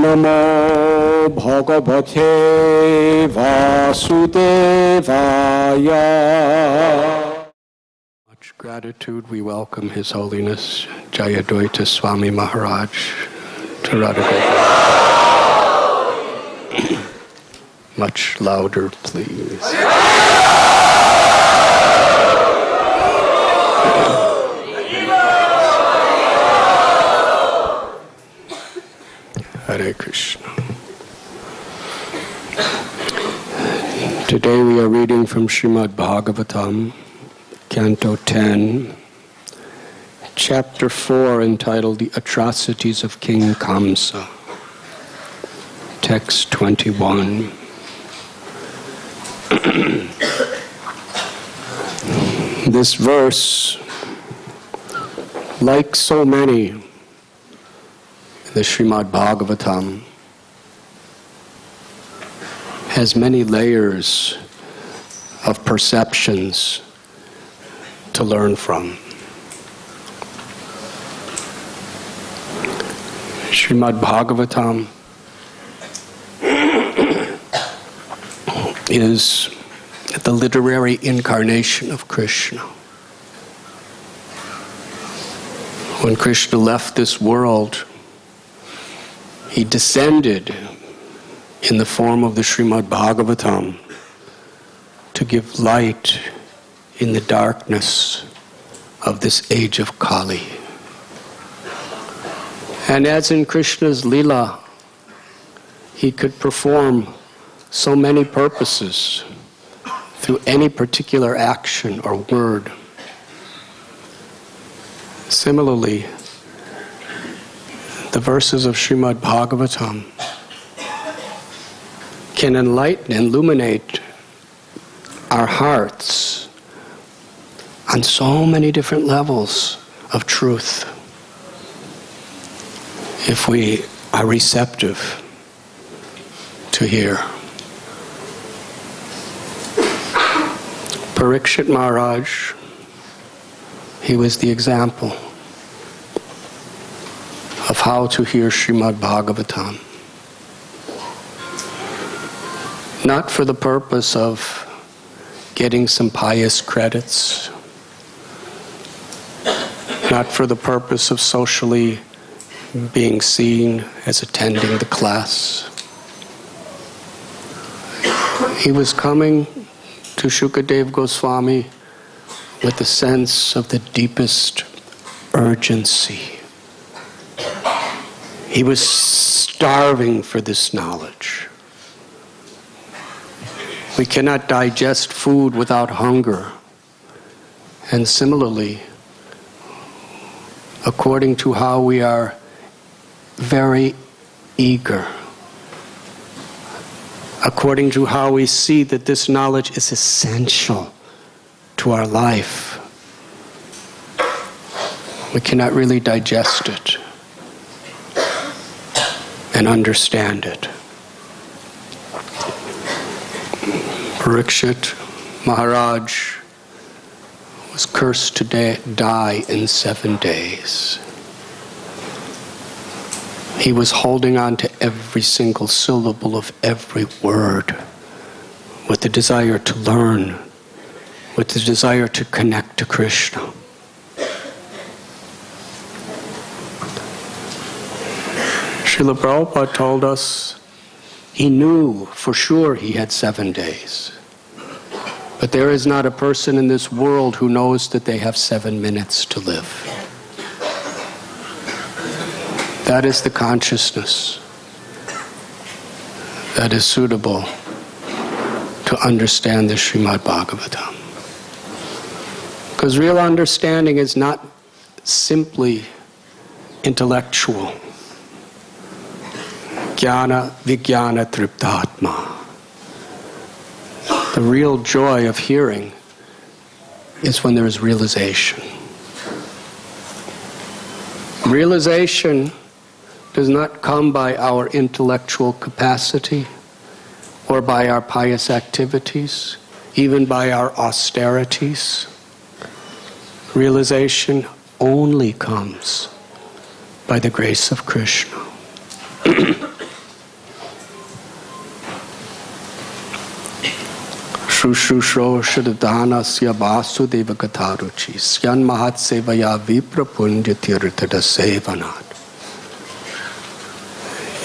Namo Bhagavate Vasudevaya. Much gratitude, we welcome His Holiness Jayadvaita Swami Maharaj to Radhanath. Much louder, please. Hare Krishna. Today we are reading from Srimad Bhagavatam, Canto 10, Chapter 4, entitled The Atrocities of King Kamsa, Text 21. This verse, like so many in the Srimad Bhagavatam, has many layers of perceptions to learn from. Srimad Bhagavatam is the literary incarnation of Krishna. When Krishna left this world, he descended in the form of the Srimad Bhagavatam to give light in the darkness of this age of Kali. And as in Krishna's Leela, he could perform so many purposes through any particular action or word. Similarly, the verses of Srimad Bhagavatam can enlighten, illuminate our hearts on so many different levels of truth if we are receptive to hear. Parikshit Maharaj, he was the example of how to hear Srimad Bhagavatam. Not for the purpose of getting some pious credits, not for the purpose of socially being seen as attending the class. He was coming to Shukadev Goswami with a sense of the deepest urgency. He was starving for this knowledge. We cannot digest food without hunger. And similarly, according to how we are very eager, according to how we see that this knowledge is essential to our life, we cannot really digest it and understand it. Parikshit Maharaj was cursed to die in 7 days. He was holding on to every single syllable of every word with the desire to learn, with the desire to connect to Krishna. Srila Prabhupada told us he knew for sure he had 7 days. But there is not a person in this world who knows that they have 7 minutes to live. That is the consciousness that is suitable to understand the Srimad Bhagavatam. Because real understanding is not simply intellectual. Jnana Vijnana Triptatma. The real joy of hearing is when there is realization. Realization does not come by our intellectual capacity or by our pious activities, even by our austerities. Realization only comes by the grace of Krishna. Shushusho Shradhanasya Vasudeva Katharuchi Syan Mahat Sevaya Viprapunja Tirthada Sevanat.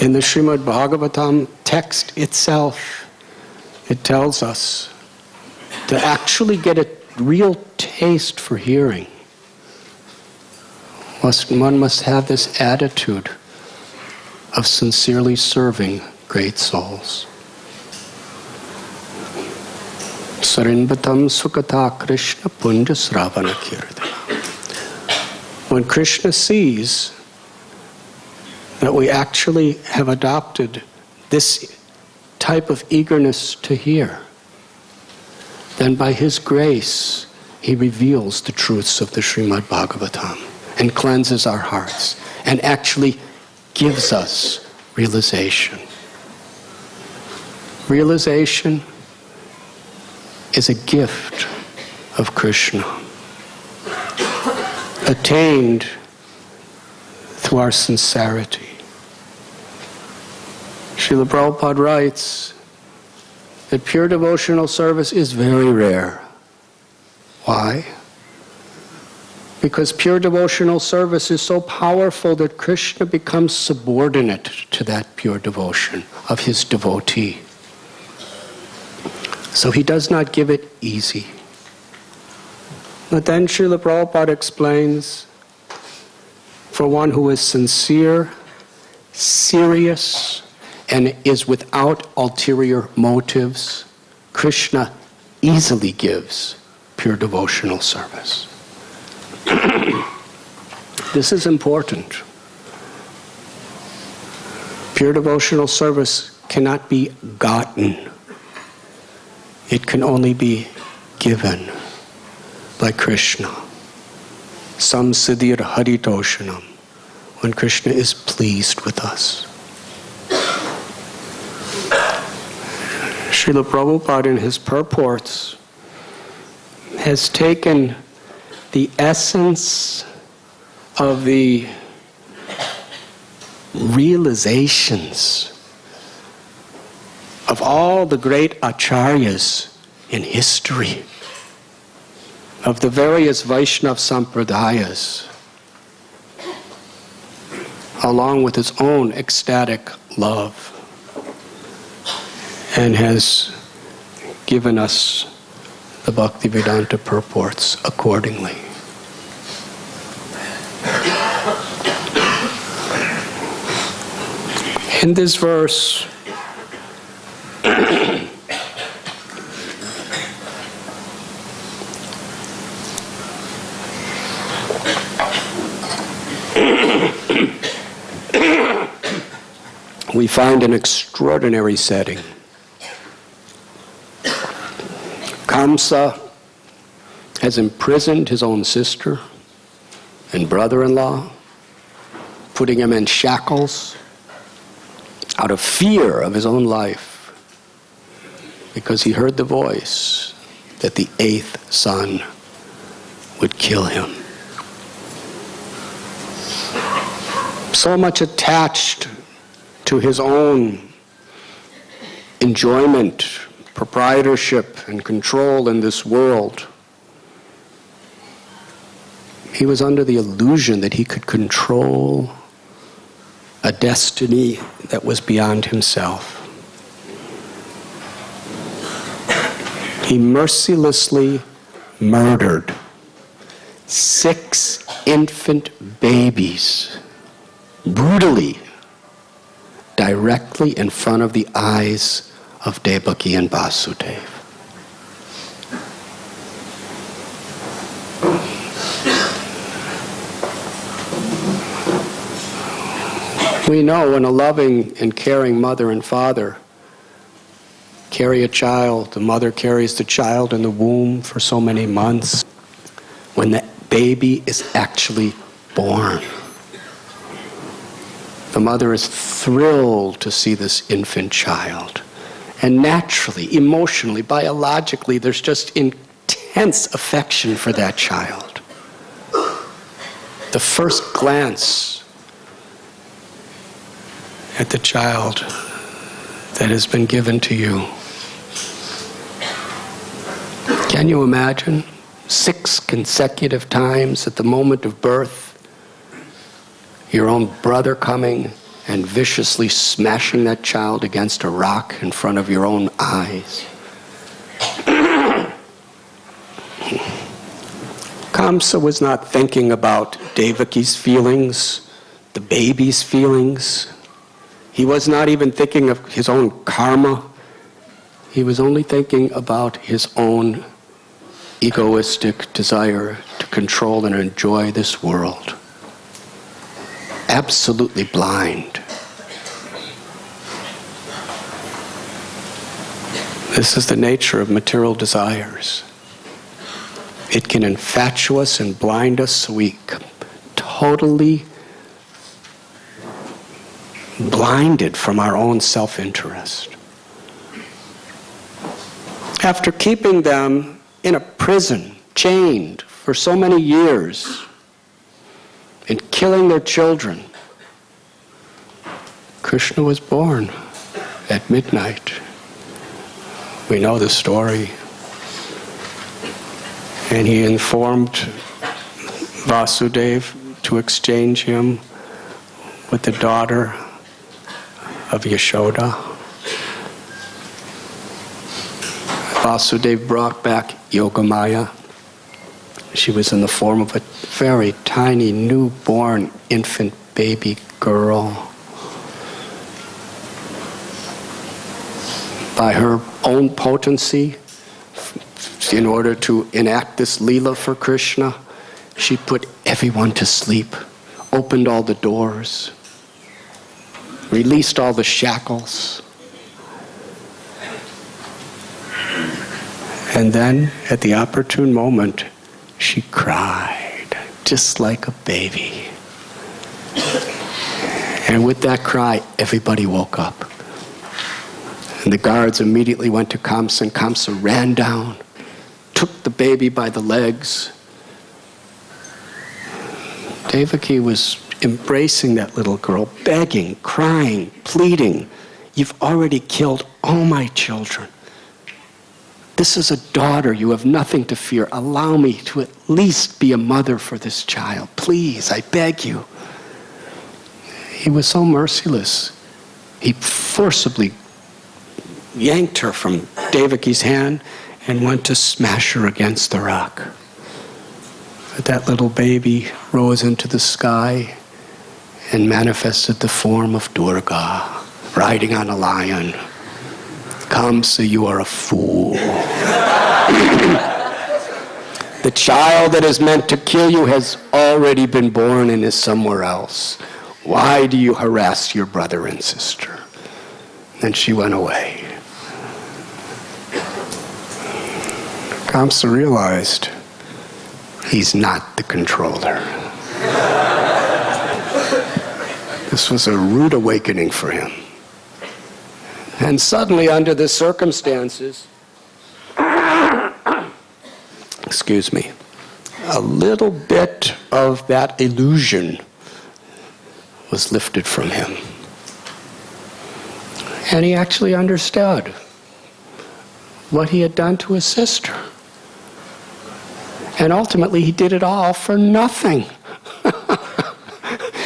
In the Srimad Bhagavatam text itself, it tells us to actually get a real taste for hearing, one must have this attitude of sincerely serving great souls. Sarinvatam Sukata Krishna Punja Sravana Kirtana. When Krishna sees that we actually have adopted this type of eagerness to hear, then by His grace, He reveals the truths of the Srimad Bhagavatam and cleanses our hearts and actually gives us realization. Realization is a gift of Krishna, attained through our sincerity. Srila Prabhupada writes that pure devotional service is very rare. Why? Because pure devotional service is so powerful that Krishna becomes subordinate to that pure devotion of his devotee. So he does not give it easy. But then Srila Prabhupada explains, for one who is sincere, serious, and is without ulterior motives, Krishna easily gives pure devotional service. This is important. Pure devotional service cannot be gotten. It can only be given by Krishna. Samsiddhir haritoshanam, when Krishna is pleased with us. Srila Prabhupada in his purports has taken the essence of the realizations of all the great acharyas in history, of the various Vaishnava sampradayas, along with his own ecstatic love, and has given us the Bhaktivedanta purports accordingly. In this verse, we find an extraordinary setting. Kamsa has imprisoned his own sister and brother-in-law, putting him in shackles out of fear of his own life, because he heard the voice that the 8th son would kill him. So much attached to his own enjoyment, proprietorship, and control in this world. He was under the illusion that he could control a destiny that was beyond himself. He mercilessly murdered 6 infant babies, brutally, directly in front of the eyes of Devaki and Vasudeva. We know when a loving and caring mother and father carry a child, the mother carries the child in the womb for so many months, when the baby is actually born, the mother is thrilled to see this infant child. And naturally, emotionally, biologically, there's just intense affection for that child. The first glance at the child that has been given to you Can you imagine 6 consecutive times at the moment of birth, your own brother coming and viciously smashing that child against a rock in front of your own eyes? Kamsa was not thinking about Devaki's feelings, the baby's feelings. He was not even thinking of his own karma. He was only thinking about his own egoistic desire to control and enjoy this world. Absolutely blind. This is the nature of material desires. It can infatuate us and blind us so we totally blinded from our own self-interest. After keeping them in a prison, chained for so many years, and killing their children, Krishna was born at midnight. We know the story. And he informed Vasudeva to exchange him with the daughter of Yashoda. Vasudeva brought back Yogamaya. She was in the form of a very tiny newborn infant baby girl. By her own potency, in order to enact this Leela for Krishna, she put everyone to sleep, opened all the doors, released all the shackles. And then, at the opportune moment, she cried, just like a baby. And with that cry, everybody woke up. And the guards immediately went to Kamsa, and Kamsa ran down, took the baby by the legs. Devaki was embracing that little girl, begging, crying, pleading, "You've already killed all my children. This is a daughter. You have nothing to fear. Allow me to at least be a mother for this child. Please, I beg you." He was so merciless. He forcibly yanked her from Devaki's hand and went to smash her against the rock. But that little baby rose into the sky and manifested the form of Durga, riding on a lion. "Kamsa, you are a fool. The child that is meant to kill you has already been born and is somewhere else. Why do you harass your brother and sister?" And she went away. Kamsa realized he's not the controller. This was a rude awakening for him. And suddenly, under the circumstances, excuse me, a little bit of that illusion was lifted from him. And he actually understood what he had done to his sister. And ultimately, he did it all for nothing.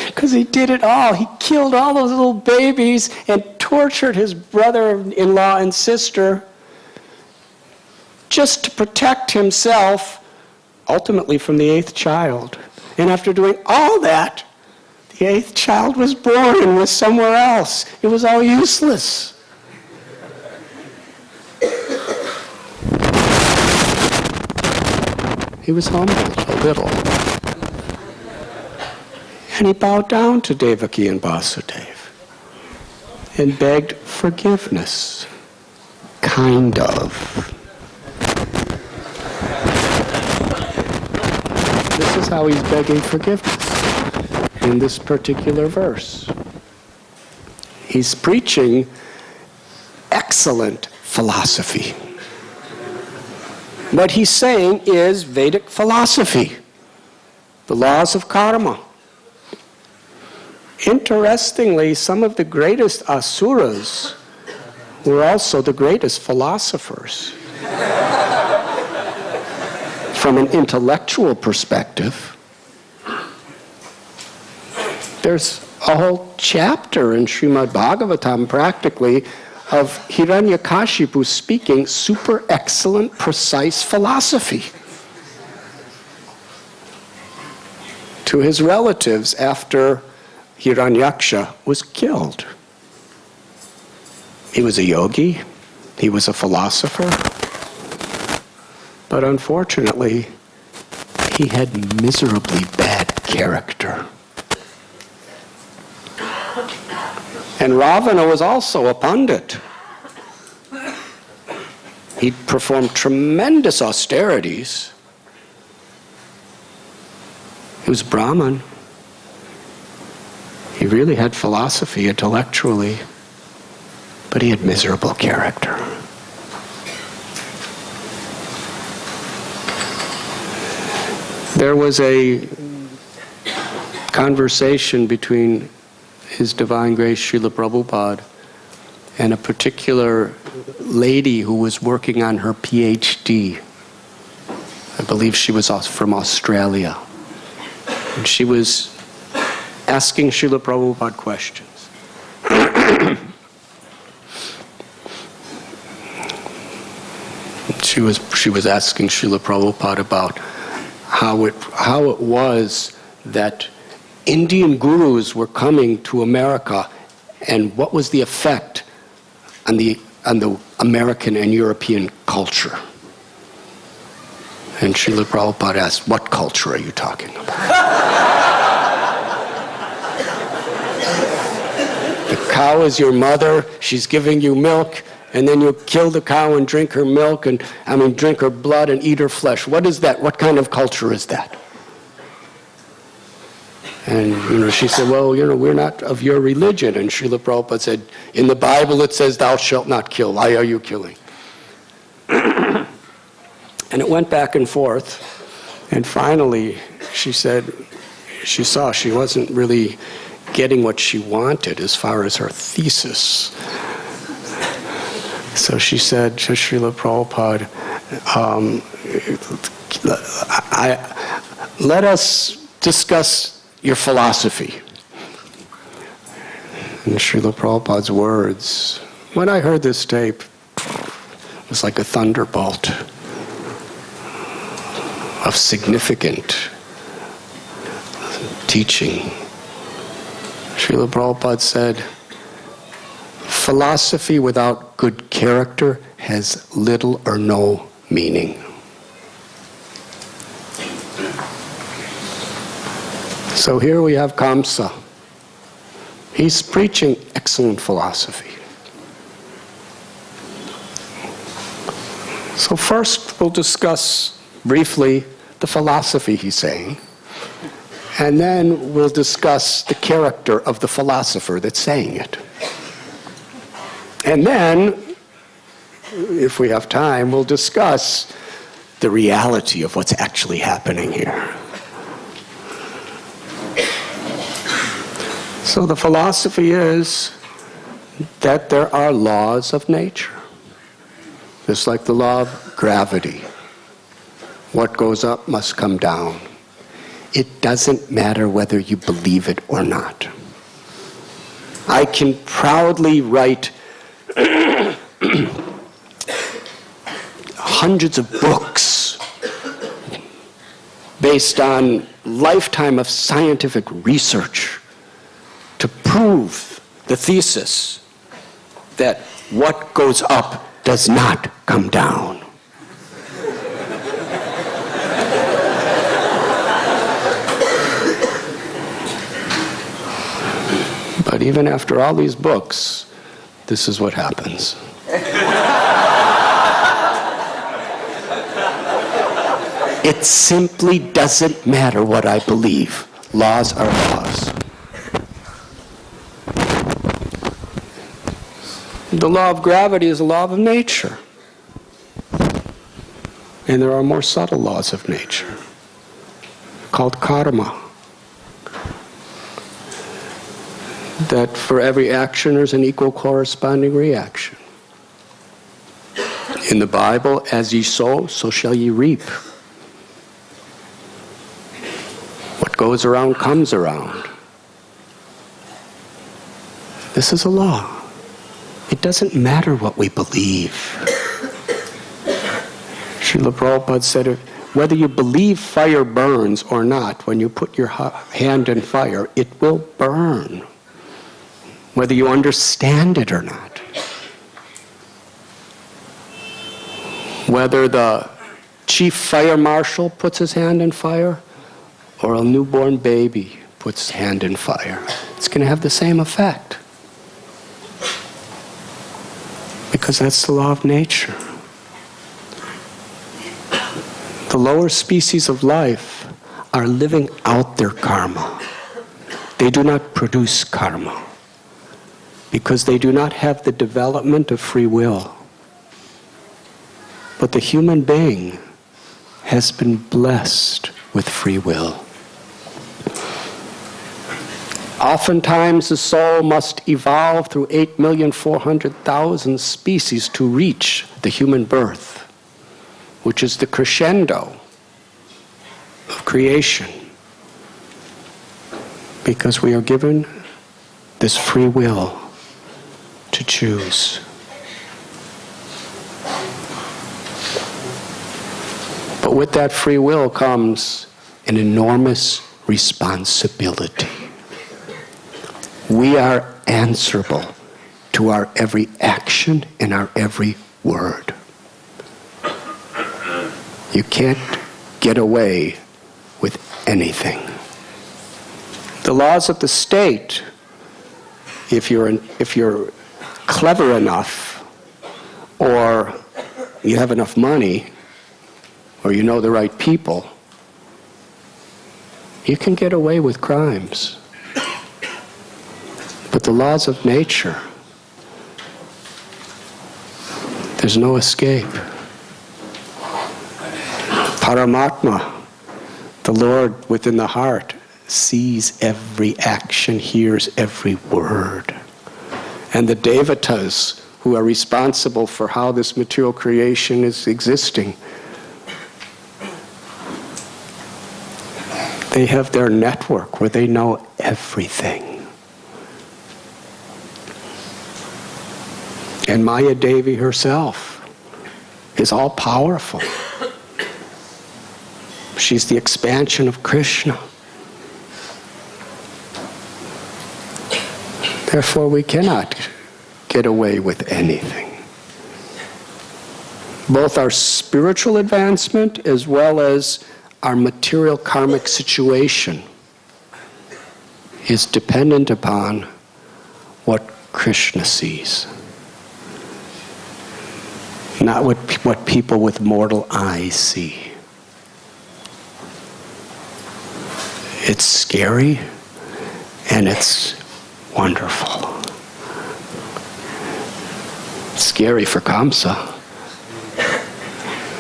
Because he did it all. He killed all those little babies and tortured his brother-in-law and sister just to protect himself, ultimately from the 8th child. And after doing all that, the 8th child was born and was somewhere else. It was all useless. He was humbled a little. And he bowed down to Devaki and Vasudeva and begged forgiveness. Kind of. This is how he's begging forgiveness in this particular verse. He's preaching excellent philosophy. What he's saying is Vedic philosophy, the laws of karma. Interestingly, some of the greatest asuras were also the greatest philosophers. from an intellectual perspective, there's a whole chapter in Srimad Bhagavatam practically of Hiranyakashipu speaking super excellent, precise philosophy to his relatives after Hiranyaksha was killed. He was a yogi, he was a philosopher, but unfortunately, he had miserably bad character. And Ravana was also a pundit. He performed tremendous austerities. He was Brahman. He really had philosophy intellectually, but he had miserable character. There was a conversation between His Divine Grace Srila Prabhupada and a particular lady who was working on her PhD. I believe she was from Australia. And she was asking Srila Prabhupada questions. She was asking Srila Prabhupada about how it was that Indian gurus were coming to America, and what was the effect on the American and European culture. And Srila Prabhupada asked, "What culture are you talking about?" The cow is your mother, she's giving you milk, and then you kill the cow and drink her milk, drink her blood and eat her flesh. What is that? What kind of culture is that? And, she said, well, we're not of your religion. And Srila Prabhupada said, in the Bible it says, thou shalt not kill. Why are you killing? And it went back and forth. And finally, she said, she saw she wasn't really getting what she wanted as far as her thesis. So she said to Srila Prabhupada, let us discuss your philosophy. And Srila Prabhupada's words, when I heard this tape, it was like a thunderbolt of significant teaching. Srila Prabhupada said, philosophy without good character has little or no meaning. So here we have Kamsa. He's preaching excellent philosophy. So first we'll discuss briefly the philosophy he's saying, and then we'll discuss the character of the philosopher that's saying it. And then, if we have time, we'll discuss the reality of what's actually happening here. So the philosophy is that there are laws of nature. Just like the law of gravity. What goes up must come down. It doesn't matter whether you believe it or not. I can proudly write hundreds of books based on lifetime of scientific research to prove the thesis that what goes up does not come down. But even after all these books, this is what happens. It simply doesn't matter what I believe. Laws are laws. The law of gravity is a law of nature. And there are more subtle laws of nature called karma. That for every action there's an equal corresponding reaction. In the Bible, as ye sow, so shall ye reap. What goes around comes around. This is a law. It doesn't matter what we believe. Srila Prabhupada said, whether you believe fire burns or not, when you put your hand in fire, it will burn. Whether you understand it or not. Whether the chief fire marshal puts his hand in fire or a newborn baby puts his hand in fire, it's going to have the same effect. Because that's the law of nature. The lower species of life are living out their karma. They do not produce karma because they do not have the development of free will. But the human being has been blessed with free will. Oftentimes the soul must evolve through 8,400,000 species to reach the human birth, which is the crescendo of creation, because we are given this free will to choose. But with that free will comes an enormous responsibility. We are answerable to our every action and our every word. You can't get away with anything. The laws of the state, if you're clever enough, or you have enough money, or you know the right people, you can get away with crimes. But the laws of nature, there's no escape. Paramatma, the Lord within the heart, sees every action, hears every word. And the devatas, who are responsible for how this material creation is existing, they have their network where they know everything. And Maya Devi herself is all-powerful. She's the expansion of Krishna. Therefore, we cannot get away with anything. Both our spiritual advancement as well as our material karmic situation is dependent upon what Krishna sees. Not what people with mortal eyes see. It's scary and it's wonderful. It's scary for Kamsa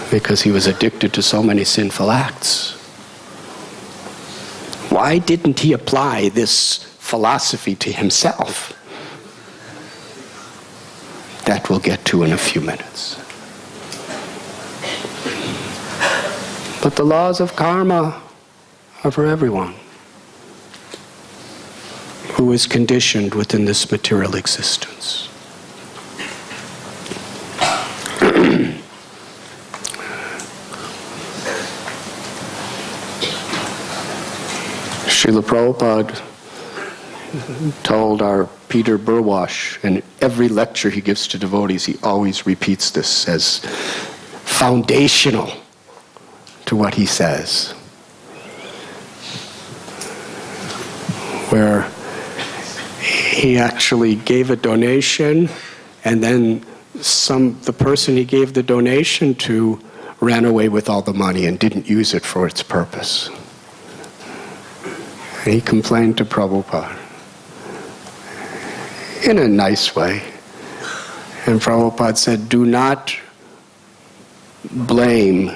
because he was addicted to so many sinful acts. Why didn't he apply this philosophy to himself? That we'll get to in a few minutes. But the laws of karma are for everyone who is conditioned within this material existence. Srila Prabhupada told our Peter Burwash, in every lecture he gives to devotees, he always repeats this as foundational to what he says. Where he actually gave a donation, and then the person he gave the donation to ran away with all the money and didn't use it for its purpose. And he complained to Prabhupada in a nice way. And Prabhupada said, do not blame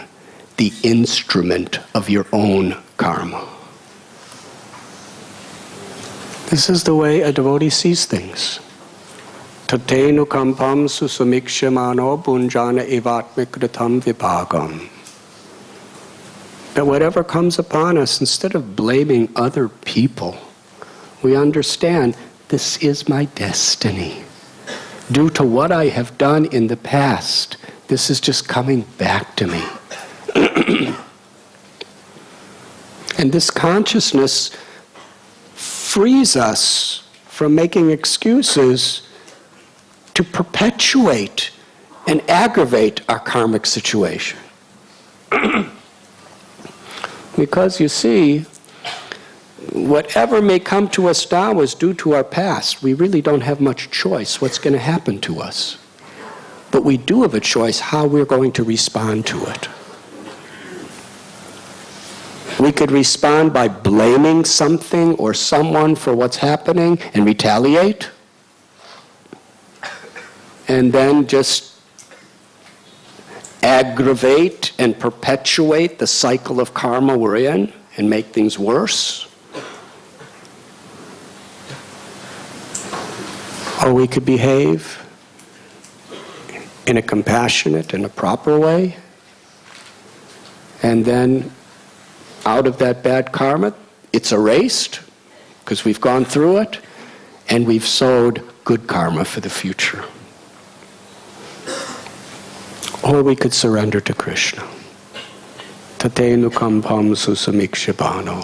the instrument of your own karma. This is the way a devotee sees things. Tatenu kampam susamikshemano bunjana evatmikritam vibhagam. that whatever comes upon us, instead of blaming other people, we understand this is my destiny. Due to what I have done in the past, this is just coming back to me. And this consciousness frees us from making excuses to perpetuate and aggravate our karmic situation. Because you see, whatever may come to us now is due to our past. We really don't have much choice what's going to happen to us. But we do have a choice how we're going to respond to it. We could respond by blaming something or someone for what's happening and retaliate. And then just aggravate and perpetuate the cycle of karma we're in and make things worse. Or we could behave in a compassionate and a proper way, and then out of that bad karma, it's erased because we've gone through it, and we've sowed good karma for the future. Or we could surrender to Krishna. Tatenu kampam susamikshibano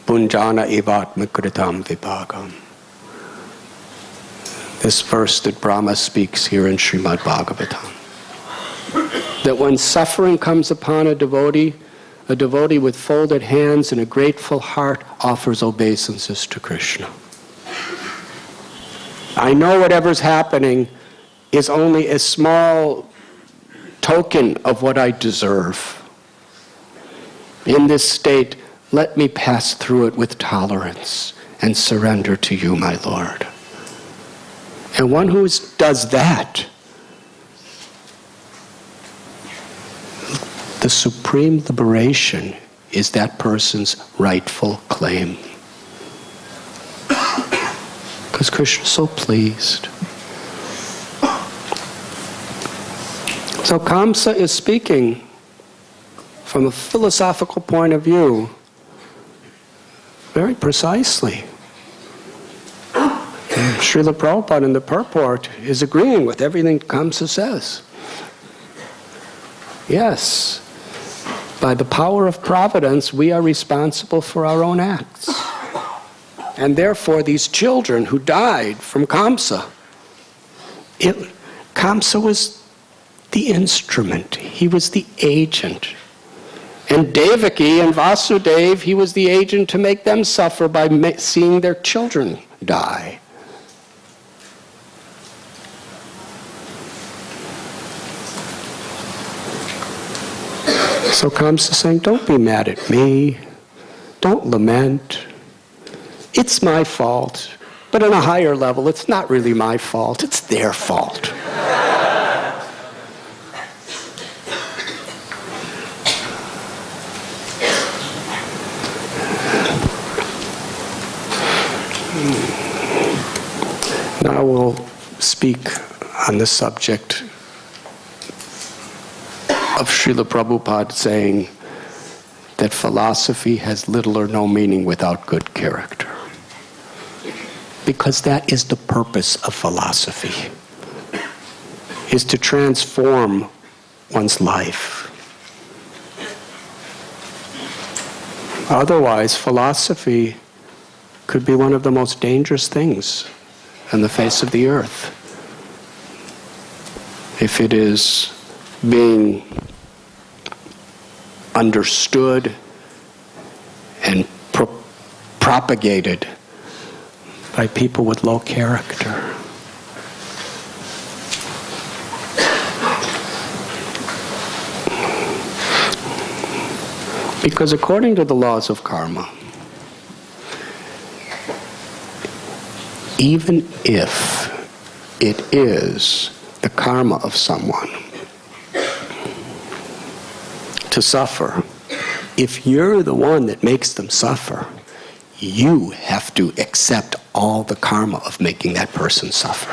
punjana evatmakritam vibhagam. This verse that Brahma speaks here in Srimad Bhagavatam. That when suffering comes upon a devotee with folded hands and a grateful heart offers obeisances to Krishna. I know whatever's happening is only a small token of what I deserve. In this state, let me pass through it with tolerance and surrender to you, my Lord. And one who does that, the supreme liberation is that person's rightful claim. Because Krishna is so pleased. So Kamsa is speaking from a philosophical point of view very precisely. And Srila Prabhupada in the purport is agreeing with everything Kamsa says. Yes, by the power of providence, we are responsible for our own acts. And therefore, these children who died from Kamsa, Kamsa was the instrument. He was the agent. And Devaki and Vasudeva, he was the agent to make them suffer by seeing their children die. So Kamsa is saying, don't be mad at me. Don't lament. It's my fault. But on a higher level, it's not really my fault. It's their fault. Now we'll speak on the subject of Srila Prabhupada saying that philosophy has little or no meaning without good character. Because that is the purpose of philosophy, is to transform one's life. Otherwise, philosophy could be one of the most dangerous things on the face of the earth. If it is being understood and propagated by people with low character. Because according to the laws of karma, even if it is the karma of someone to suffer, if you're the one that makes them suffer, you have to accept all the karma of making that person suffer.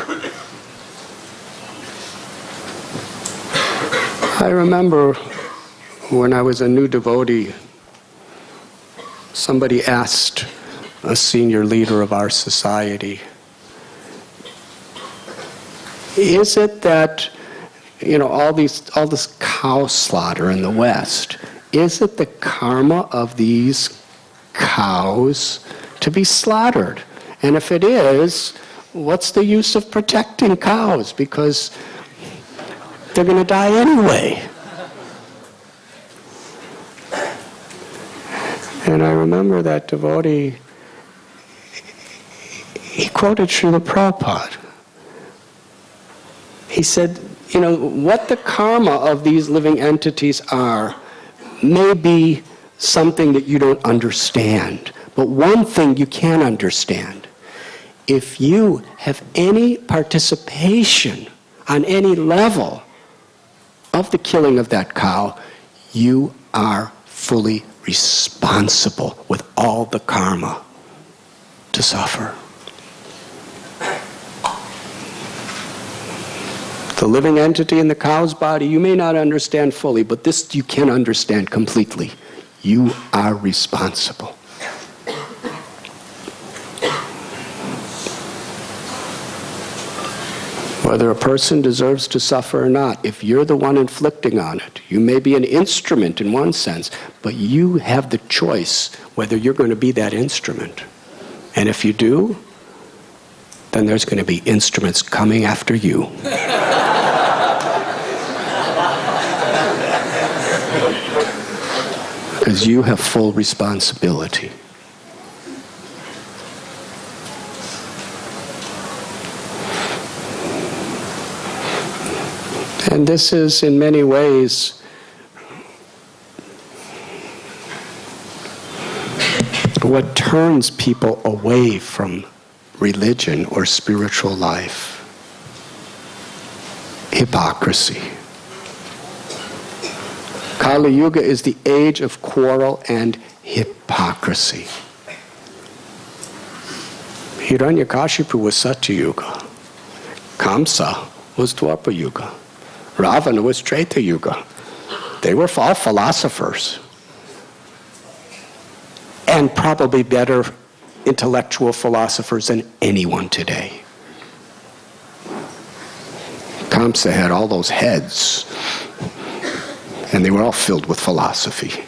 I remember when I was a new devotee Somebody asked a senior leader of our society, is it that, all this cow slaughter in the West, is it the karma of these cows to be slaughtered? And if it is, what's the use of protecting cows? Because they're going to die anyway. And I remember that devotee, he quoted Srila Prabhupada. He said, what the karma of these living entities are may be something that you don't understand. But one thing you can understand. If you have any participation on any level of the killing of that cow, you are fully responsible with all the karma to suffer. The living entity in the cow's body, you may not understand fully, but this you can understand completely. You are responsible. Whether a person deserves to suffer or not, if you're the one inflicting on it, you may be an instrument in one sense, but you have the choice whether you're going to be that instrument. And if you do, then there's going to be instruments coming after you. Because you have full responsibility. And this is, in many ways, what turns people away from religion or spiritual life. Hypocrisy. Kali Yuga is the age of quarrel and hypocrisy. Hiranyakashipu was Satya Yuga. Kamsa was Dwapara Yuga. Ravana was Treta Yuga. They were all philosophers. And probably better intellectual philosophers than anyone today. Kamsa had all those heads, and they were all filled with philosophy.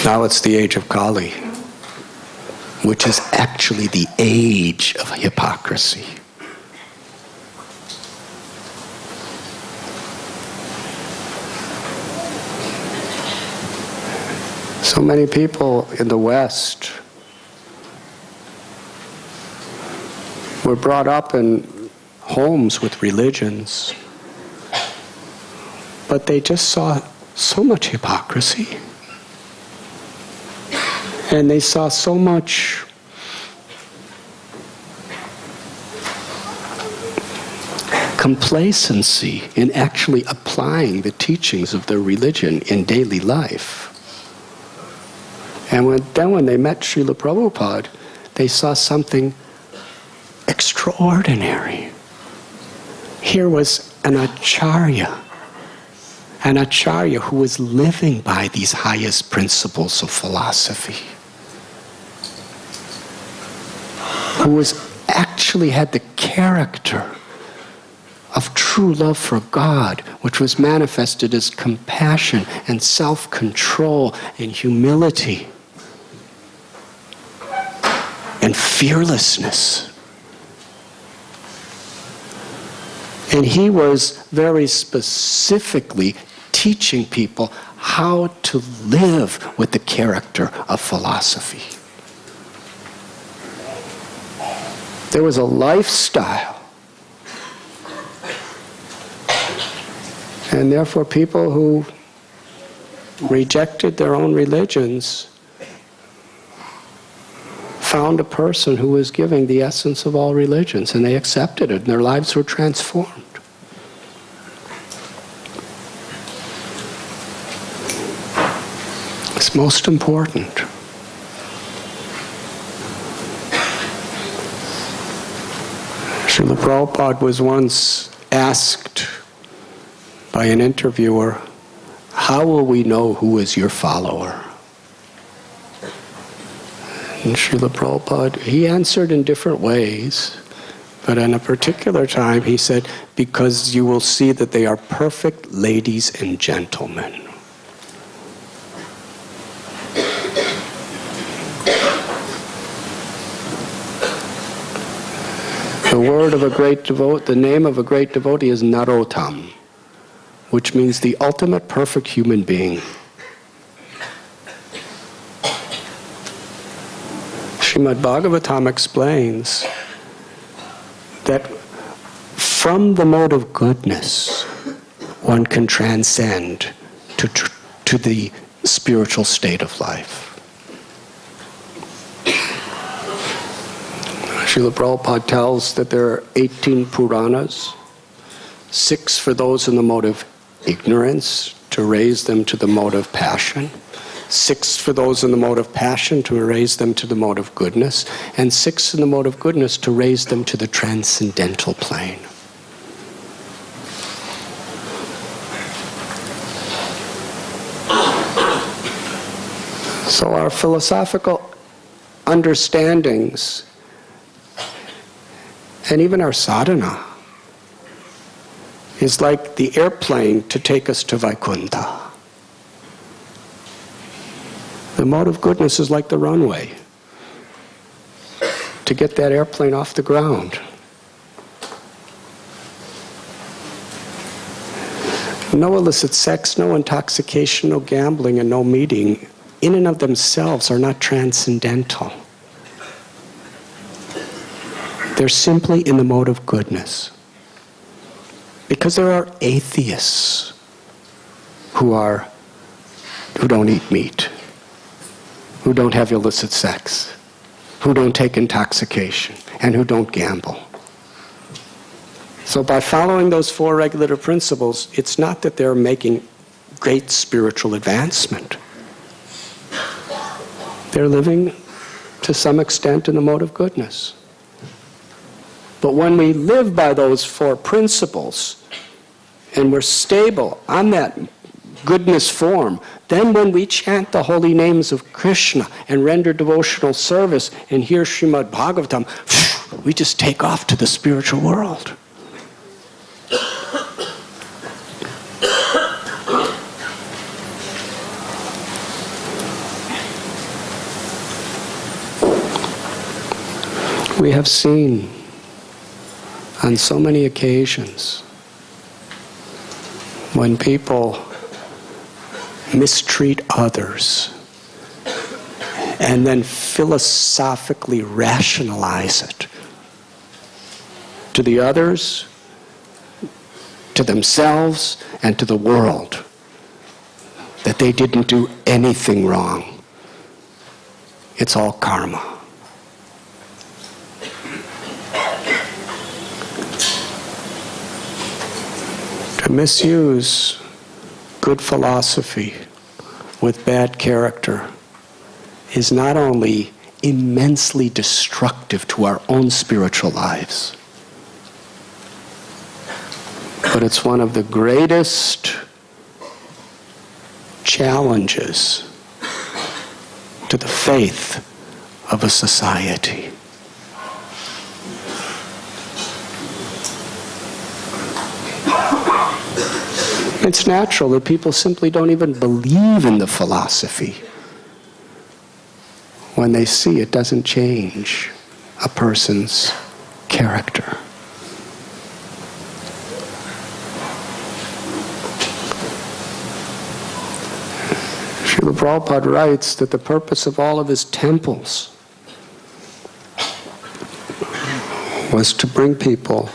Now it's the age of Kali, which is actually the age of hypocrisy. So many people in the West were brought up in homes with religions, but they just saw so much hypocrisy. And they saw so much complacency in actually applying the teachings of their religion in daily life. And when they met Srila Prabhupada, they saw something extraordinary. Here was an acharya who was living by these highest principles of philosophy, who was actually had the character of true love for God, which was manifested as compassion and self-control and humility and fearlessness. And he was very specifically teaching people how to live with the character of philosophy. There was a lifestyle. And therefore people who rejected their own religions found a person who was giving the essence of all religions, and they accepted it, and their lives were transformed. It's most important. Srila Prabhupada was once asked by an interviewer, "How will we know who is your follower?" And Srila Prabhupada, he answered in different ways, but on a particular time he said, "Because you will see that they are perfect ladies and gentlemen." The name of a great devotee is Narottam, which means the ultimate perfect human being. Srimad Bhagavatam explains that from the mode of goodness, one can transcend to the spiritual state of life. Srila Prabhupada tells that there are 18 Puranas, 6 for those in the mode of ignorance, to raise them to the mode of passion, 6 for those in the mode of passion to raise them to the mode of goodness, and 6 in the mode of goodness to raise them to the transcendental plane. So our philosophical understandings and even our sadhana is like the airplane to take us to Vaikuntha. The mode of goodness is like the runway to get that airplane off the ground. No illicit sex, no intoxication, no gambling, and no meeting in and of themselves are not transcendental. They're simply in the mode of goodness. Because there are atheists who don't eat meat, who don't have illicit sex, who don't take intoxication, and who don't gamble. So by following those 4 regulative principles, it's not that they're making great spiritual advancement. They're living to some extent in the mode of goodness. But when we live by those 4 principles, and we're stable on that goodness form, then when we chant the holy names of Krishna and render devotional service and hear Srimad Bhagavatam, we just take off to the spiritual world. We have seen on so many occasions when people mistreat others and then philosophically rationalize it to the others, to themselves, and to the world, that they didn't do anything wrong. It's all karma. To misuse good philosophy with bad character is not only immensely destructive to our own spiritual lives, but it's one of the greatest challenges to the faith of a society. It's natural that people simply don't even believe in the philosophy when they see it doesn't change a person's character. Srila Prabhupada writes that the purpose of all of his temples was to bring people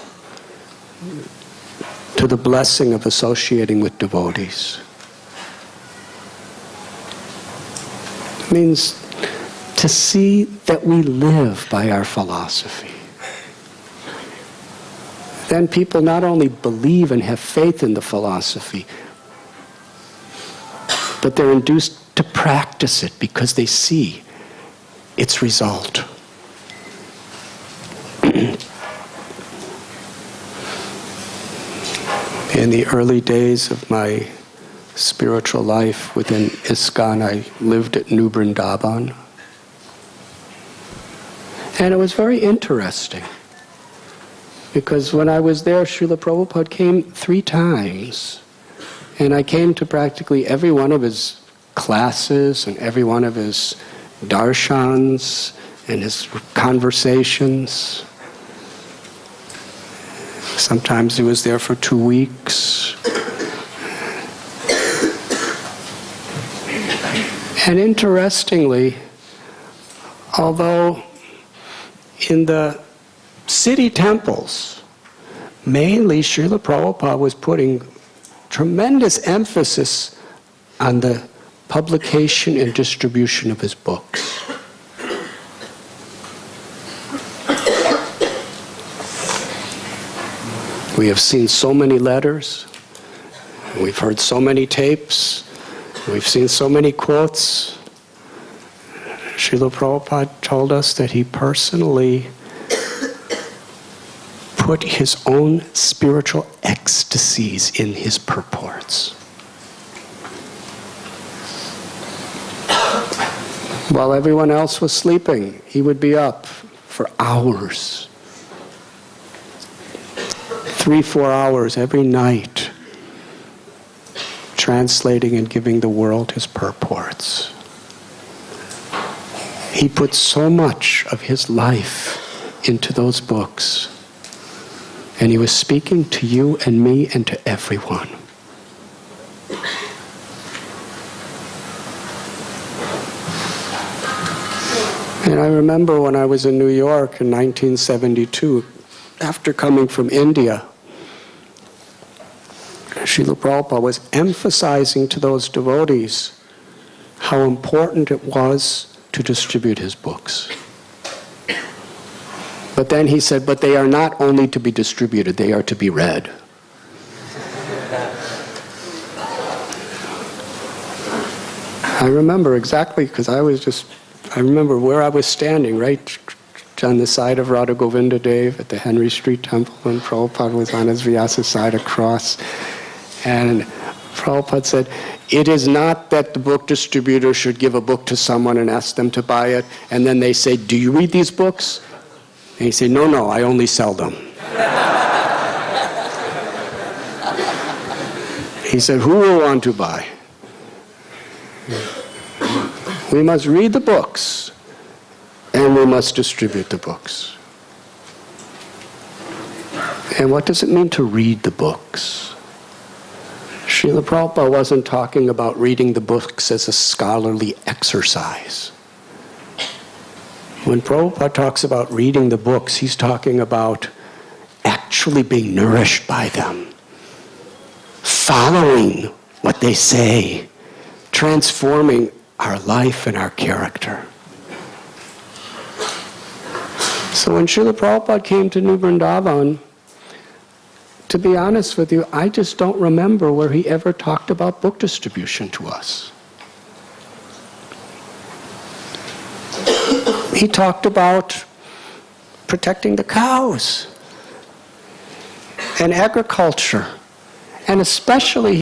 to the blessing of associating with devotees. It means to see that we live by our philosophy. Then people not only believe and have faith in the philosophy, but they're induced to practice it because they see its result. In the early days of my spiritual life within ISKCON, I lived at New Vrindavan. And it was very interesting, because when I was there, Srila Prabhupada came 3 times, and I came to practically every one of his classes and every one of his darshans and his conversations. Sometimes he was there for 2 weeks. And interestingly, although in the city temples, mainly Srila Prabhupada was putting tremendous emphasis on the publication and distribution of his books. We have seen so many letters, we've heard so many tapes, we've seen so many quotes. Srila Prabhupada told us that he personally put his own spiritual ecstasies in his purports. While everyone else was sleeping, he would be up for hours. 3-4 hours every night, translating and giving the world his purports. He put so much of his life into those books, and he was speaking to you and me and to everyone. And I remember when I was in New York in 1972, after coming from India, Srila Prabhupada was emphasizing to those devotees how important it was to distribute his books. But then he said, but they are not only to be distributed, they are to be read. I remember exactly, because I remember where I was standing, right on the side of Radha Govinda Dev at the Henry Street Temple, when Prabhupada was on his Vyasa side across. And Prabhupada said, it is not that the book distributor should give a book to someone and ask them to buy it, and then they say, do you read these books? And he said, no, I only sell them. He said, who will want to buy? We must read the books, and we must distribute the books. And what does it mean to read the books? Srila Prabhupada wasn't talking about reading the books as a scholarly exercise. When Prabhupada talks about reading the books, he's talking about actually being nourished by them, following what they say, transforming our life and our character. So when Srila Prabhupada came to New Vrindavan, to be honest with you, I just don't remember where he ever talked about book distribution to us. He talked about protecting the cows and agriculture, and especially